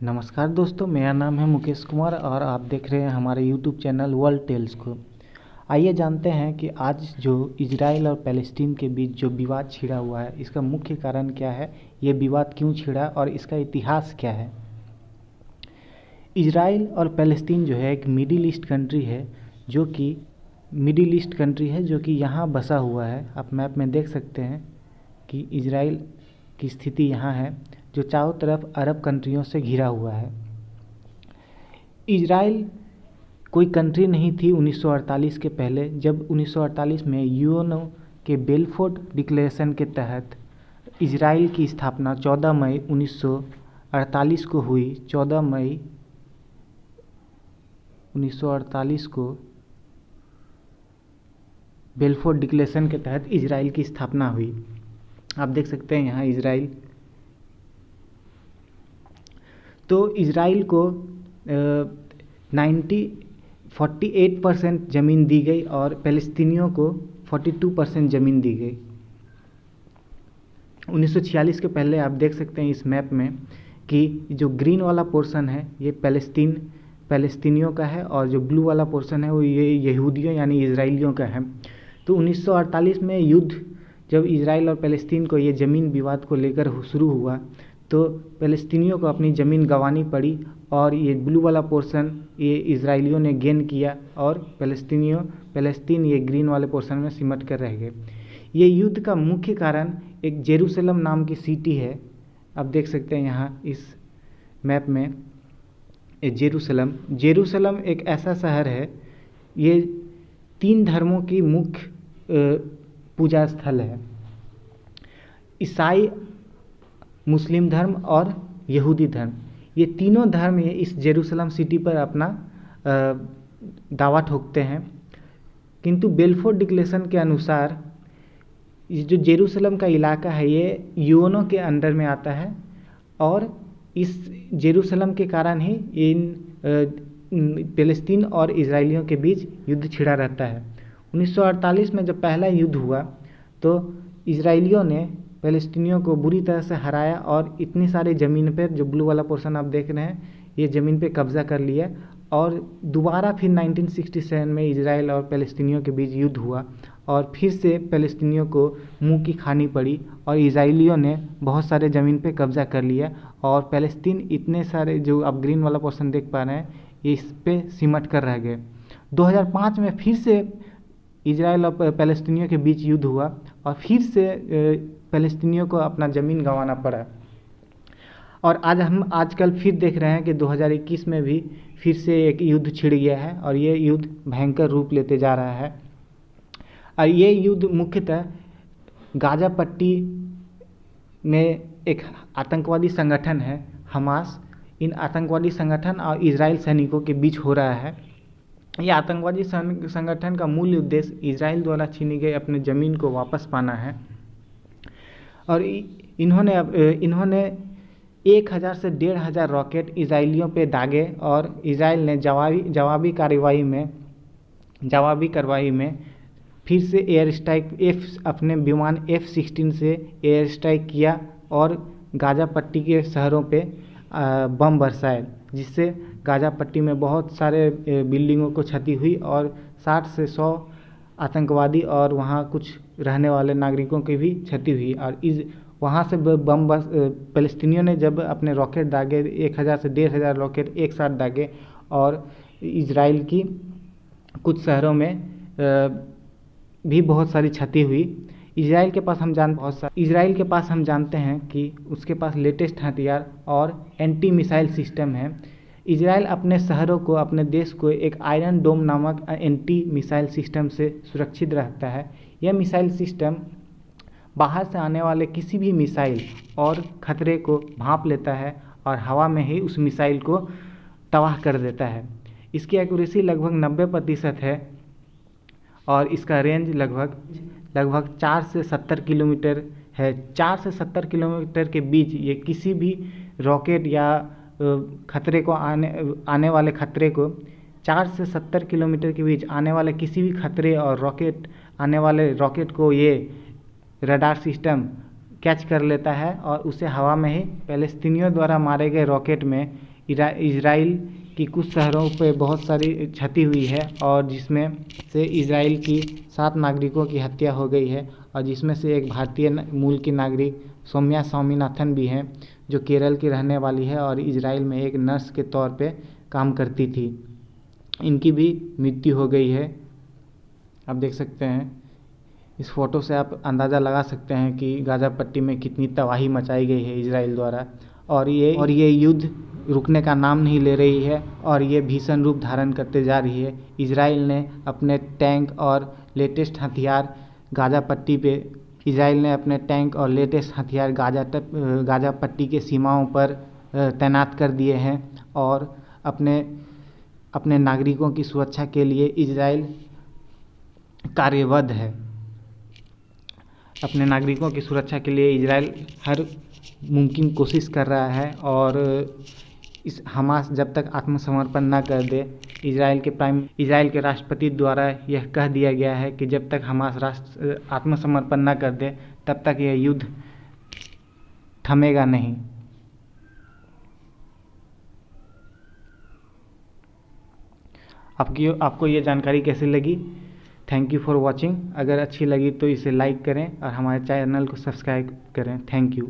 नमस्कार दोस्तों, मेरा नाम है मुकेश कुमार और आप देख रहे हैं हमारे यूट्यूब चैनल वर्ल्ड टेल्स को। आइए जानते हैं कि आज जो इजराइल और पैलेस्टीन के बीच जो विवाद छिड़ा हुआ है, इसका मुख्य कारण क्या है, ये विवाद क्यों छिड़ा और इसका इतिहास क्या है। इजराइल और पैलेस्टीन जो है एक मिडिल ईस्ट कंट्री है, जो कि यहाँ बसा हुआ है। आप मैप में देख सकते हैं कि इजराइल की स्थिति यहाँ है, जो चारों तरफ अरब कंट्रियों से घिरा हुआ है। इजराइल कोई कंट्री नहीं थी 1948 के पहले, जब 1948 में यूएनओ के बेलफोर्ड डिक्लेरेशन के तहत इजराइल की स्थापना 14 मई 1948 को हुई। 14 मई 1948 को बेलफोर्ड डिक्लेरेशन के तहत इजराइल की स्थापना हुई। आप देख सकते हैं यहाँ इजराइल। तो इजराइल को 48% ज़मीन दी गई और फ़लस्तीनियों को 42% ज़मीन दी गई। 1946 के पहले आप देख सकते हैं इस मैप में कि जो ग्रीन वाला पोर्शन है ये फ़लस्तीनियों का है और जो ब्लू वाला पोर्शन है वो ये यहूदियों यानी इजराइलियों का है। तो 1948 में युद्ध जब इजराइल और फ़लस्तीन को ये ज़मीन विवाद को लेकर शुरू हुआ, तो फ़लस्तीनियों को अपनी ज़मीन गंवानी पड़ी और ये ब्लू वाला पोर्शन ये इजराइलियों ने गेन किया और फ़लस्तीन ये ग्रीन वाले पोर्शन में सिमट कर रह गए। ये युद्ध का मुख्य कारण एक जेरूसलम नाम की सिटी है। आप देख सकते हैं यहाँ इस मैप में जेरूसलम एक ऐसा शहर है, ये 3 धर्मों की मुख्य पूजा स्थल है। ईसाई, मुस्लिम धर्म और यहूदी धर्म, ये तीनों धर्म इस जेरूसलम सिटी पर अपना दावा ठोकते हैं। किंतु बेलफोर्ड डिक्लेरेशन के अनुसार ये जो जेरूसलम का इलाका है ये यूएनओ के अंडर में आता है और इस जेरूसलम के कारण ही इन फ़लस्तीन और इजराइलियों के बीच युद्ध छिड़ा रहता है। 1948 में जब पहला युद्ध हुआ तो इजराइलियों ने फ़लस्तीनियों को बुरी तरह से हराया और इतनी सारी ज़मीन पर, जो ब्लू वाला पोर्शन आप देख रहे हैं, ये ज़मीन पे कब्ज़ा कर लिया और दोबारा फिर 1967 में इजराइल और फ़लस्तीनियों के बीच युद्ध हुआ और फिर से फ़लस्तीनियों को मुंह की खानी पड़ी और इजराइलियों ने बहुत सारे ज़मीन पे कब्ज़ा कर लिया और फ़लस्तीन इतने सारे, जो आप ग्रीन वाला पोर्शन देख पा रहे हैं, ये इस पे सिमट कर रह गए। 2005 में फिर से इजराइल और फ़लस्तीनियों के बीच युद्ध हुआ और फिर से फ़लस्तीनियों को अपना ज़मीन गंवाना पड़ा। और हम आजकल फिर देख रहे हैं कि 2021 में भी फिर से एक युद्ध छिड़ गया है और ये युद्ध भयंकर रूप लेते जा रहा है। और ये युद्ध मुख्यतः गाज़ा पट्टी में एक आतंकवादी संगठन है हमास, इन आतंकवादी संगठन और इजराइल सैनिकों के बीच हो रहा है। ये आतंकवादी संगठन का मूल उद्देश्य इजराइल द्वारा छीनी गई अपने ज़मीन को वापस पाना है और इन्होंने 1000 से 1500 रॉकेट इजराइलियों पे दागे और इजराइल ने जवाबी कार्रवाई में फिर से एयर स्ट्राइक अपने विमान F-16 से एयर स्ट्राइक किया और गाज़ा पट्टी के शहरों पे बम बरसाए, जिससे गाज़ा पट्टी में बहुत सारे बिल्डिंगों को क्षति हुई और 60 से 100 आतंकवादी और वहाँ कुछ रहने वाले नागरिकों की भी क्षति हुई। और वहाँ से फ़लस्तीनियों ने जब अपने रॉकेट दागे, 1000 से 1500 रॉकेट एक साथ दागे और इजराइल की कुछ शहरों में भी बहुत सारी क्षति हुई। इजराइल के पास हम जानते हैं कि उसके पास लेटेस्ट हथियार और एंटी मिसाइल सिस्टम है। इजराइल अपने शहरों को, अपने देश को एक आयरन डोम नामक एंटी मिसाइल सिस्टम से सुरक्षित रखता है। यह मिसाइल सिस्टम बाहर से आने वाले किसी भी मिसाइल और खतरे को भांप लेता है और हवा में ही उस मिसाइल को तबाह कर देता है। इसकी एक्यूरेसी लगभग 90% है और इसका रेंज लगभग 4 से 70 किलोमीटर है। 4 से 70 किलोमीटर के बीच ये किसी भी रॉकेट या खतरे को आने वाले खतरे को 4 से 70 किलोमीटर के बीच आने वाले किसी भी खतरे और रॉकेट को ये रडार सिस्टम कैच कर लेता है और उसे हवा में ही फ़लस्तीनियों द्वारा मारे गए रॉकेट में इजराइल की कुछ शहरों पे बहुत सारी क्षति हुई है और जिसमें से इजराइल की 7 नागरिकों की हत्या हो गई है और जिसमें से एक भारतीय मूल की नागरिक सौम्या स्वामीनाथन भी हैं, जो केरल की रहने वाली है और इजराइल में एक नर्स के तौर पे काम करती थी। इनकी भी मृत्यु हो गई है। आप देख सकते हैं, इस फोटो से आप अंदाज़ा लगा सकते हैं कि गाज़ा पट्टी में कितनी तबाही मचाई गई है इजराइल द्वारा, और ये युद्ध रुकने का नाम नहीं ले रही है और ये भीषण रूप धारण करते जा रही है। इजराइल ने अपने टैंक और लेटेस्ट हथियार गाज़ा पट्टी पे गाज़ा पट्टी के सीमाओं पर तैनात कर दिए हैं और अपने नागरिकों की सुरक्षा के लिए इजराइल कार्यबद्ध है। अपने नागरिकों की सुरक्षा के लिए इजराइल हर मुमकिन कोशिश कर रहा है और इस हमास जब तक आत्मसमर्पण न कर दे, इजराइल के राष्ट्रपति द्वारा यह कह दिया गया है कि जब तक हमास आत्मसमर्पण न कर दे तब तक यह युद्ध थमेगा नहीं। आपको ये जानकारी कैसी लगी? Thank you for watching. अगर अच्छी लगी तो इसे लाइक करें और हमारे चैनल को सब्सक्राइब करें। Thank you.